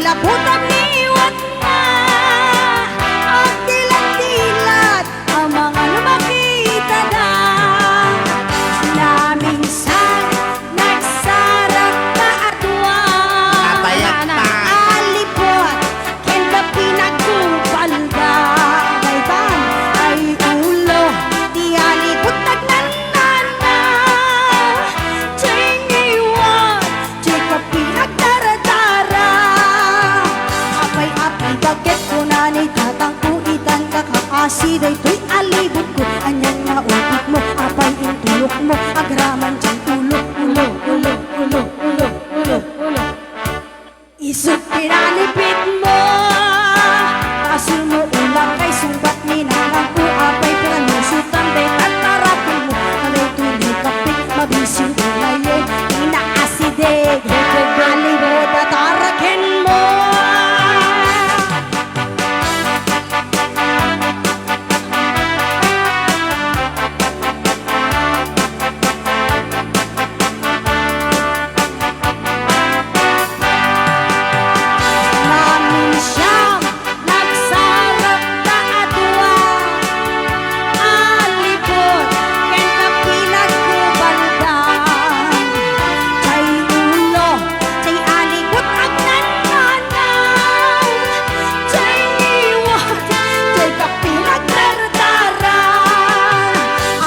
Ilabutan niwat na ang dilat-dilat ang mga lumakita na minsan nagsarap na atwan na alipot ken na pinagkubalda kaitan ay ulo di alipot nagnanana tingiwan di ka pinagdaradara apay-apay bakit ko na ni tatang kuitan kakakasi daytoy alibot ko anyang nga ubik mo apay intulok mo agraman dyan ulo isip pinalipit mo kasul mo ulang kay sumbat minalang ko apay pinanusutan day tatarapin mo alay tuloy kapit mabising ulayo inaasidig alibot at arakin mo namin siyang nagsarap na atwan alipot ken na pinagkubaldan kay ulo kay alibot agnananan kay iwan kay ka pinagdardaran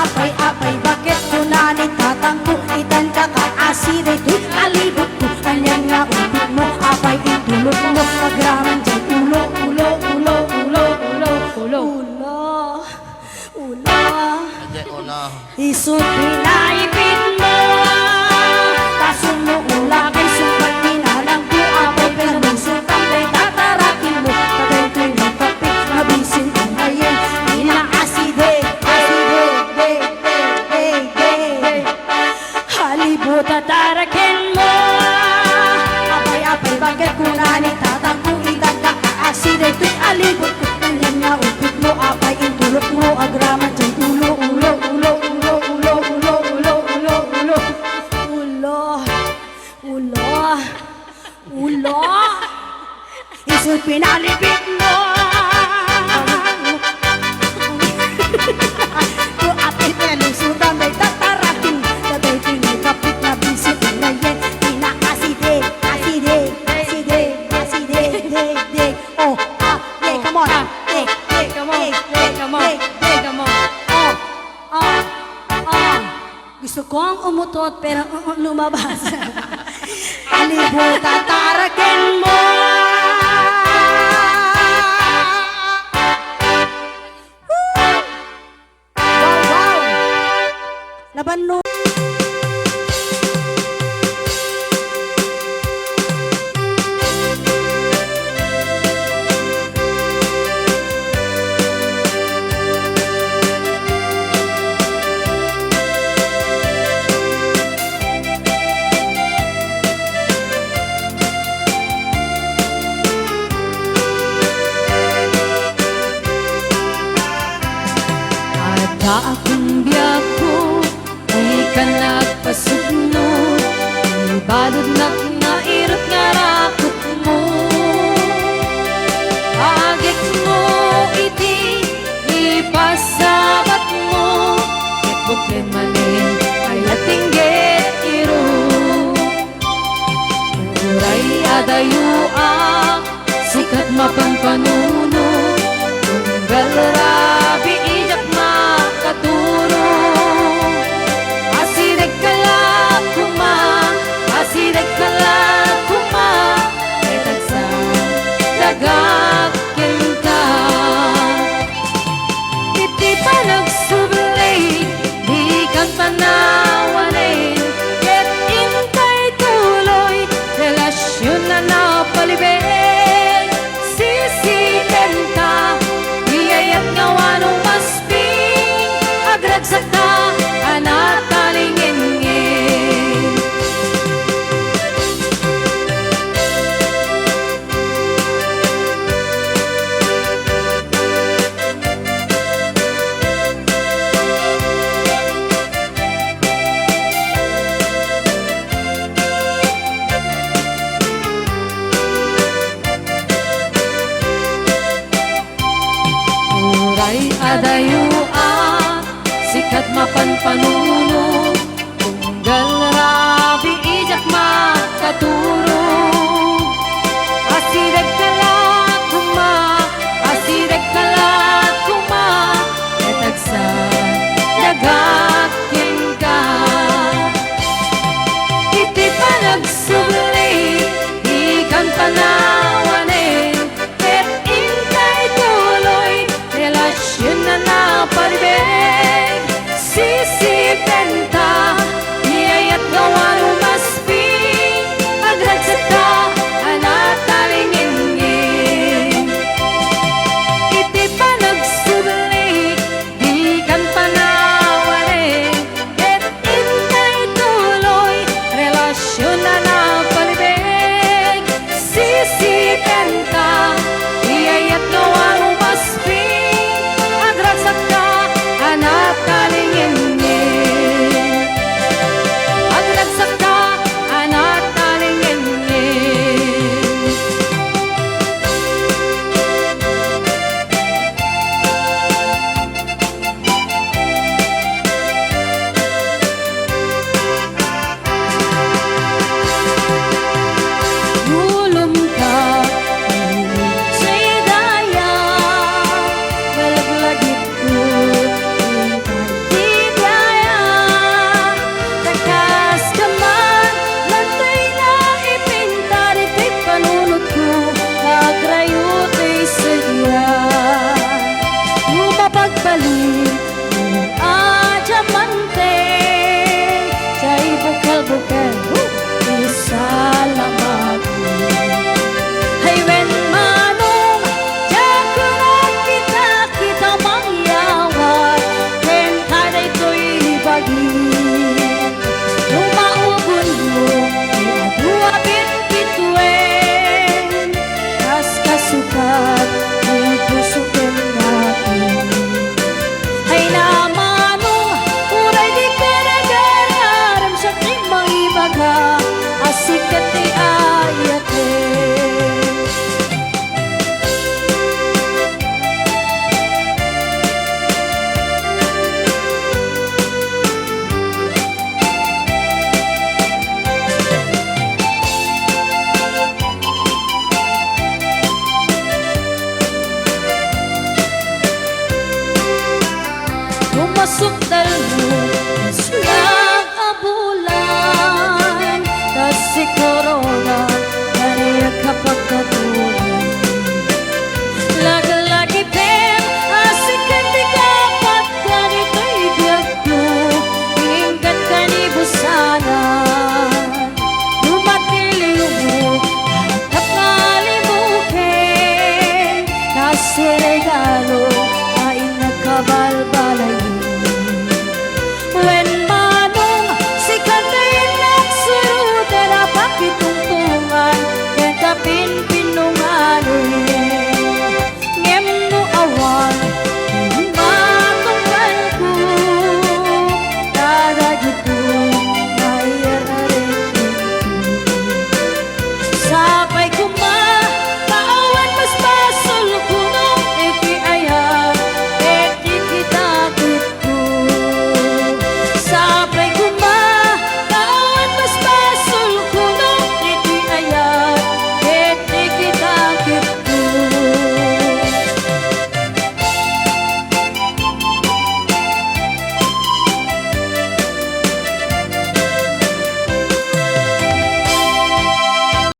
apay-apay bakit ko na ni tatang kuitan kakaasi daytoy alibot ko kanyang nga ubik mo apay intulok mo agraman dyan ulo isut pinaipit mo kaso mo ula kay sumbat minalang ko apay pinanusutan day tatarakin mo kaday ko'y nagkapit mabisin ang ngayon inaasidig halibot at arakin mo apay-apay bakit kunani tatang kuitan kakaasidig to'y alibot ko kanyang nga upit mo apay intulok mo agraman dyan ulo isut pinalipit mo ko apay pelusutan day tatarakin kaday ko'y kapit na bisit ang ngayon inaasidig oh come on gusto kong umutot pero lumabas alibot at arakin mo wow laban no akong biyak ko ay ka nagpasugno ibalod na nairot nga rakot mo agit mo iti ipasabat mo ket buklemanin ay atingget iro uray adayo sikat mapampanuno tunggal rabi ijak makaturo asidag kala kuma etag sa dagak kinta iti pa nagsublay di kang panawanin ket intay tuloy relasyon na napalibig sisitenta iyayat nga Ay adayua sikat mapanpanuno tunggal rabi ijak makaturo asideg kalat kuma asideg kalat kuma etagsa dagat ka iti panagsubli ikan panawanin et intay tuloy relasyon na naparibig sisipenta iyayat gawan umasping agragsata anatalingin iti panagsubli ikan panawanin et intay tuloy relasyon na naparibig sisipenta